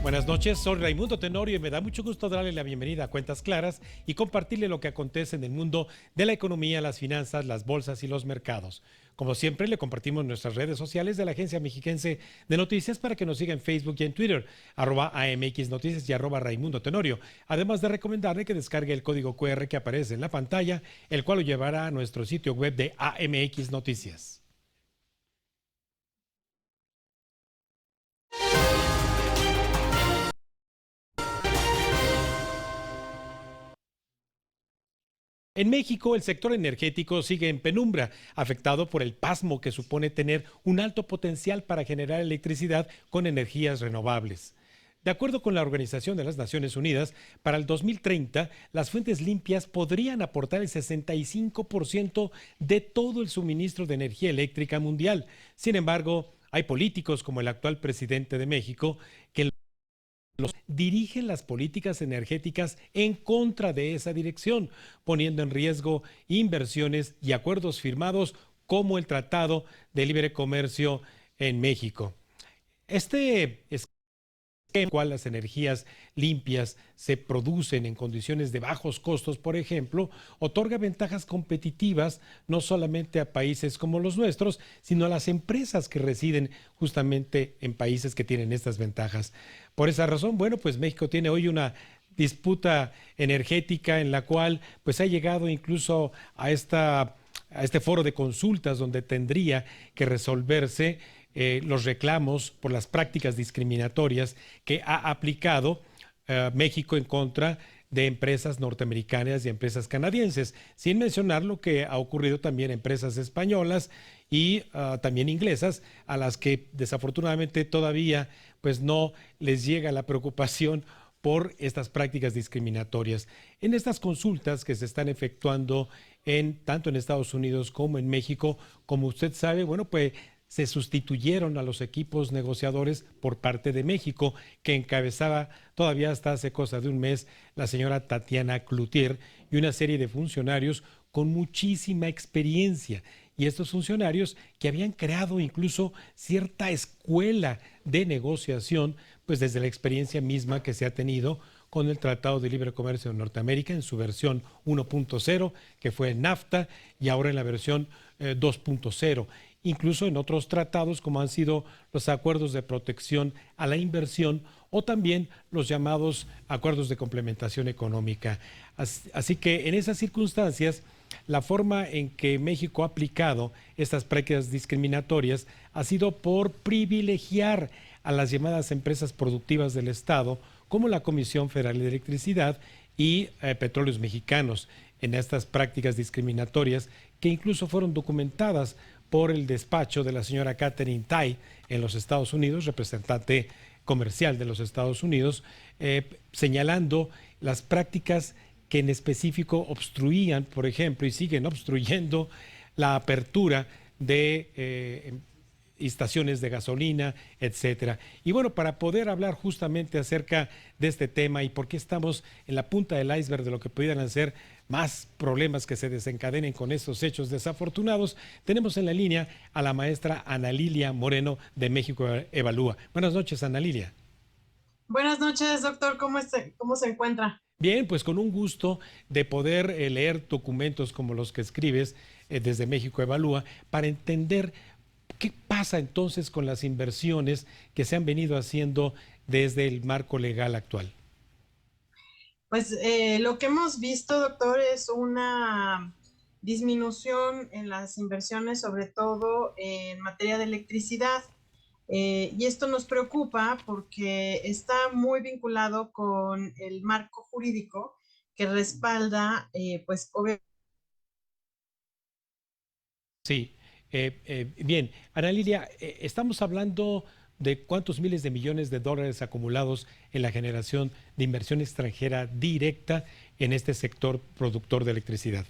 Buenas noches, soy Raimundo Tenorio y me da mucho gusto darle la bienvenida a Cuentas Claras y compartirle lo que acontece en el mundo de la economía, las finanzas, las bolsas y los mercados. Como siempre, le compartimos nuestras redes sociales de la Agencia Mexiquense de Noticias para que nos siga en Facebook y en Twitter, @AMX Noticias y @Raimundo Tenorio. Además de recomendarle que descargue el código QR que aparece en la pantalla, el cual lo llevará a nuestro sitio web de AMX Noticias. En México, el sector energético sigue en penumbra, afectado por el pasmo que supone tener un alto potencial para generar electricidad con energías renovables. De acuerdo con la Organización de las Naciones Unidas, para el 2030, las fuentes limpias podrían aportar el 65% de todo el suministro de energía eléctrica mundial. Sin embargo, hay políticos como el actual presidente de México que dirigen las políticas energéticas en contra de esa dirección, poniendo en riesgo inversiones y acuerdos firmados como el Tratado de Libre Comercio en México. Este esquema en el cual las energías limpias se producen en condiciones de bajos costos, por ejemplo, otorga ventajas competitivas no solamente a países como los nuestros, sino a las empresas que residen justamente en países que tienen estas ventajas. Por esa razón, bueno, pues México tiene hoy una disputa energética en la cual pues ha llegado incluso a este foro de consultas donde tendría que resolverse los reclamos por las prácticas discriminatorias que ha aplicado México en contra de empresas norteamericanas y empresas canadienses, sin mencionar lo que ha ocurrido también en empresas españolas y también inglesas, a las que desafortunadamente todavía pues no les llega la preocupación por estas prácticas discriminatorias. En estas consultas que se están efectuando tanto en Estados Unidos como en México, como usted sabe, bueno, pues se sustituyeron a los equipos negociadores por parte de México, que encabezaba todavía hasta hace cosa de un mes la señora Tatiana Cloutier y una serie de funcionarios con muchísima experiencia. Y estos funcionarios que habían creado incluso cierta escuela de negociación, pues desde la experiencia misma que se ha tenido con el Tratado de Libre Comercio de Norteamérica en su versión 1.0, que fue NAFTA, y ahora en la versión 2.0. Incluso en otros tratados como han sido los acuerdos de protección a la inversión o también los llamados acuerdos de complementación económica. Así que en esas circunstancias, la forma en que México ha aplicado estas prácticas discriminatorias ha sido por privilegiar a las llamadas empresas productivas del Estado, como la Comisión Federal de Electricidad y Petróleos Mexicanos, en estas prácticas discriminatorias que incluso fueron documentadas por el despacho de la señora Katherine Tai en los Estados Unidos, representante comercial de los Estados Unidos, señalando las prácticas que en específico obstruían, por ejemplo, y siguen obstruyendo la apertura de estaciones de gasolina, etcétera. Y bueno, para poder hablar justamente acerca de este tema y por qué estamos en la punta del iceberg de lo que pudieran ser más problemas que se desencadenen con estos hechos desafortunados, tenemos en la línea a la maestra Ana Lilia Moreno de México Evalúa. Buenas noches, Ana Lilia. Buenas noches, doctor. ¿Cómo se encuentra? Bien, pues con un gusto de poder leer documentos como los que escribes desde México Evalúa para entender qué pasa entonces con las inversiones que se han venido haciendo desde el marco legal actual. Pues lo que hemos visto, doctor, es una disminución en las inversiones, sobre todo en materia de electricidad. Y esto nos preocupa porque está muy vinculado con el marco jurídico que respalda, pues, obviamente. Sí, bien. Ana Lilia, estamos hablando de cuántos miles de millones de dólares acumulados en la generación de inversión extranjera directa en este sector productor de electricidad.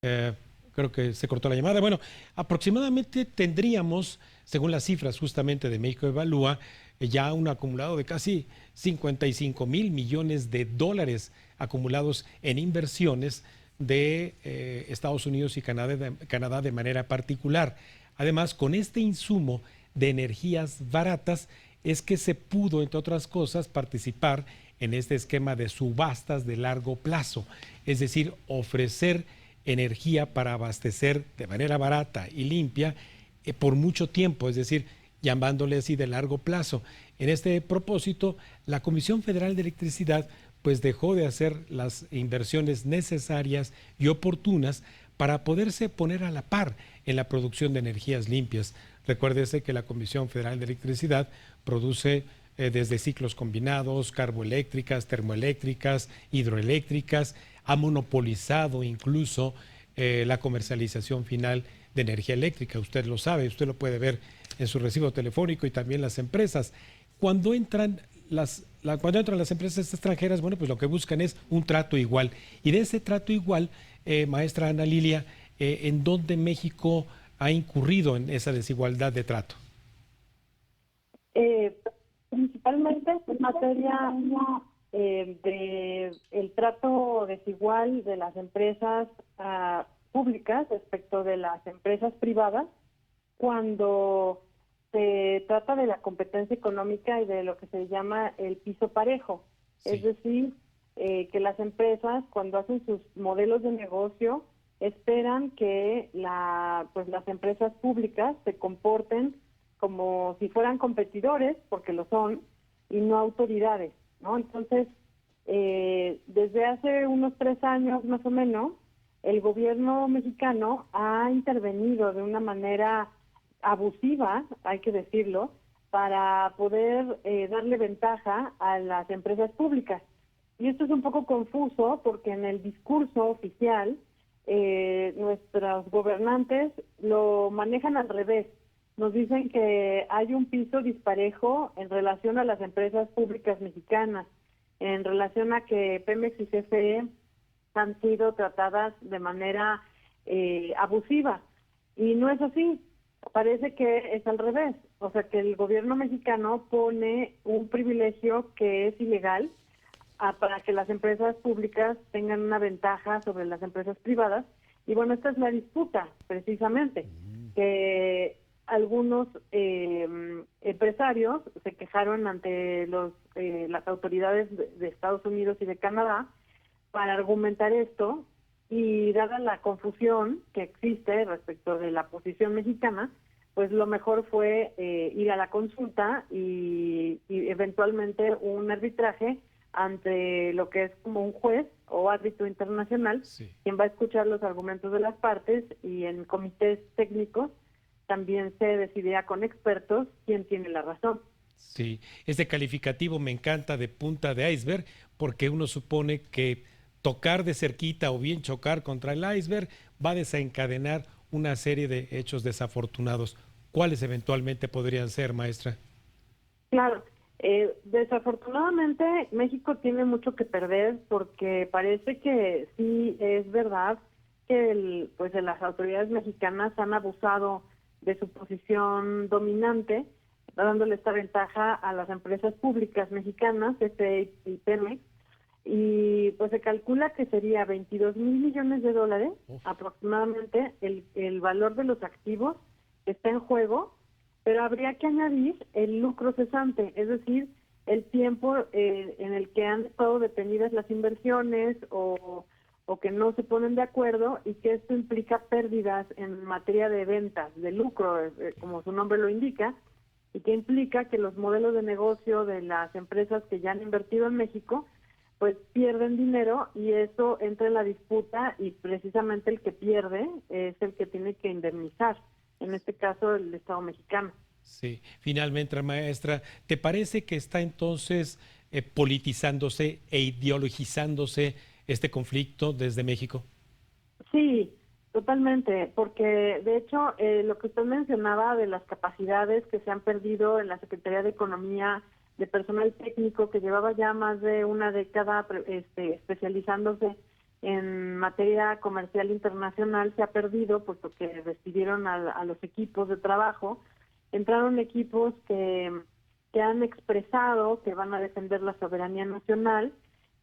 Eh, Creo que se cortó la llamada. Bueno, aproximadamente tendríamos, según las cifras justamente de México Evalúa, ya un acumulado de casi 55.000 millones de dólares acumulados en inversiones de Estados Unidos y Canadá de manera particular. Además, con este insumo de energías baratas, es que se pudo, entre otras cosas, participar en este esquema de subastas de largo plazo, es decir, ofrecer energía para abastecer de manera barata y limpia por mucho tiempo, es decir, llamándole así de largo plazo. En este propósito, la Comisión Federal de Electricidad pues dejó de hacer las inversiones necesarias y oportunas para poderse poner a la par en la producción de energías limpias. Recuérdese que la Comisión Federal de Electricidad produce desde ciclos combinados, carboeléctricas, termoeléctricas, hidroeléctricas, ha monopolizado incluso la comercialización final de energía eléctrica. Usted lo sabe, usted lo puede ver en su recibo telefónico y también las empresas. Cuando entran cuando entran las empresas extranjeras, bueno, pues lo que buscan es un trato igual. Y de ese trato igual, maestra Ana Lilia, ¿en dónde México ha incurrido en esa desigualdad de trato? Eh, Principalmente en materia de el trato desigual de las empresas públicas respecto de las empresas privadas, cuando se trata de la competencia económica y de lo que se llama el piso parejo. Sí. Es decir, que las empresas, cuando hacen sus modelos de negocio, esperan que las empresas públicas se comporten como si fueran competidores, porque lo son, y no autoridades, ¿no? Entonces, desde hace unos 3 años más o menos, el gobierno mexicano ha intervenido de una manera abusiva, hay que decirlo, para poder darle ventaja a las empresas públicas. Y esto es un poco confuso porque en el discurso oficial nuestros gobernantes lo manejan al revés. Nos dicen que hay un piso disparejo en relación a las empresas públicas mexicanas, en relación a que Pemex y CFE han sido tratadas de manera abusiva. Y no es así. Parece que es al revés. O sea, que el gobierno mexicano pone un privilegio que es ilegal para que las empresas públicas tengan una ventaja sobre las empresas privadas. Y bueno, esta es la disputa, precisamente, que algunos empresarios se quejaron ante las autoridades de Estados Unidos y de Canadá para argumentar esto, y dada la confusión que existe respecto de la posición mexicana, pues lo mejor fue ir a la consulta y eventualmente un arbitraje ante lo que es como un juez o árbitro internacional, sí, quien va a escuchar los argumentos de las partes, y en comités técnicos también se decidirá con expertos quién tiene la razón. Sí, este calificativo me encanta, de punta de iceberg, porque uno supone que tocar de cerquita o bien chocar contra el iceberg va a desencadenar una serie de hechos desafortunados. ¿Cuáles eventualmente podrían ser, maestra? Claro, desafortunadamente México tiene mucho que perder, porque parece que sí es verdad que las autoridades mexicanas han abusado de su posición dominante, dándole esta ventaja a las empresas públicas mexicanas, CFE y Pemex, y pues se calcula que sería 22 mil millones de dólares aproximadamente el valor de los activos que está en juego, pero habría que añadir el lucro cesante, es decir, el tiempo en el que han estado detenidas las inversiones o que no se ponen de acuerdo, y que esto implica pérdidas en materia de ventas, de lucro, como su nombre lo indica, y que implica que los modelos de negocio de las empresas que ya han invertido en México pues pierden dinero, y eso entra en la disputa, y precisamente el que pierde es el que tiene que indemnizar, en este caso el Estado mexicano. Sí, finalmente, maestra, ¿te parece que está entonces politizándose e ideologizándose este conflicto desde México? Sí, totalmente, porque de hecho lo que usted mencionaba de las capacidades que se han perdido en la Secretaría de Economía, de personal técnico que llevaba ya más de una década especializándose en materia comercial internacional, se ha perdido, puesto que despidieron a los equipos de trabajo. Entraron equipos que han expresado que van a defender la soberanía nacional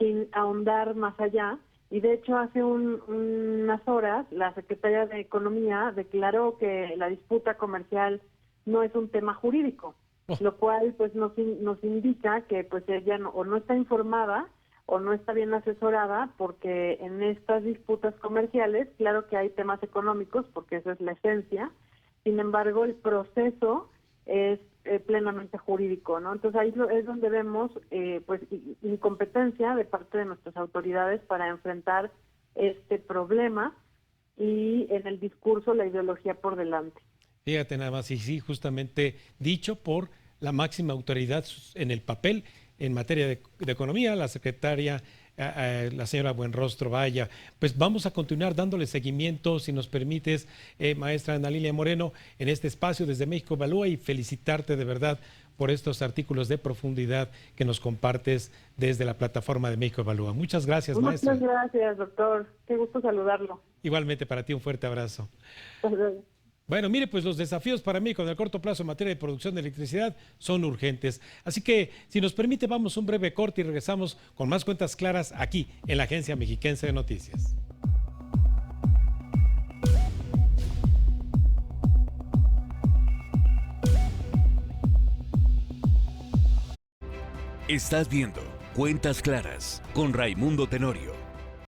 sin ahondar más allá, y de hecho hace unas horas la Secretaría de Economía declaró que la disputa comercial no es un tema jurídico, Oh. lo cual pues nos indica que pues ella o no está informada o no está bien asesorada, porque en estas disputas comerciales, claro que hay temas económicos, porque esa es la esencia, sin embargo el proceso es plenamente jurídico, ¿no? Entonces ahí es donde vemos pues incompetencia de parte de nuestras autoridades para enfrentar este problema, y en el discurso la ideología por delante. Fíjate nada más, y sí, justamente dicho por la máxima autoridad en el papel en materia de economía, la secretaria, la señora Buenrostro. Vaya, pues vamos a continuar dándole seguimiento, si nos permites, maestra Ana Lilia Moreno, en este espacio desde México Evalúa, y felicitarte de verdad por estos artículos de profundidad que nos compartes desde la plataforma de México Evalúa. Muchas gracias, maestra. Muchas gracias, doctor. Qué gusto saludarlo. Igualmente para ti, un fuerte abrazo. Hasta luego. Bueno, mire, pues los desafíos para México en el corto plazo en materia de producción de electricidad son urgentes. Así que, si nos permite, vamos a un breve corte y regresamos con más cuentas claras aquí en la Agencia Mexiquense de Noticias. Estás viendo Cuentas Claras con Raimundo Tenorio.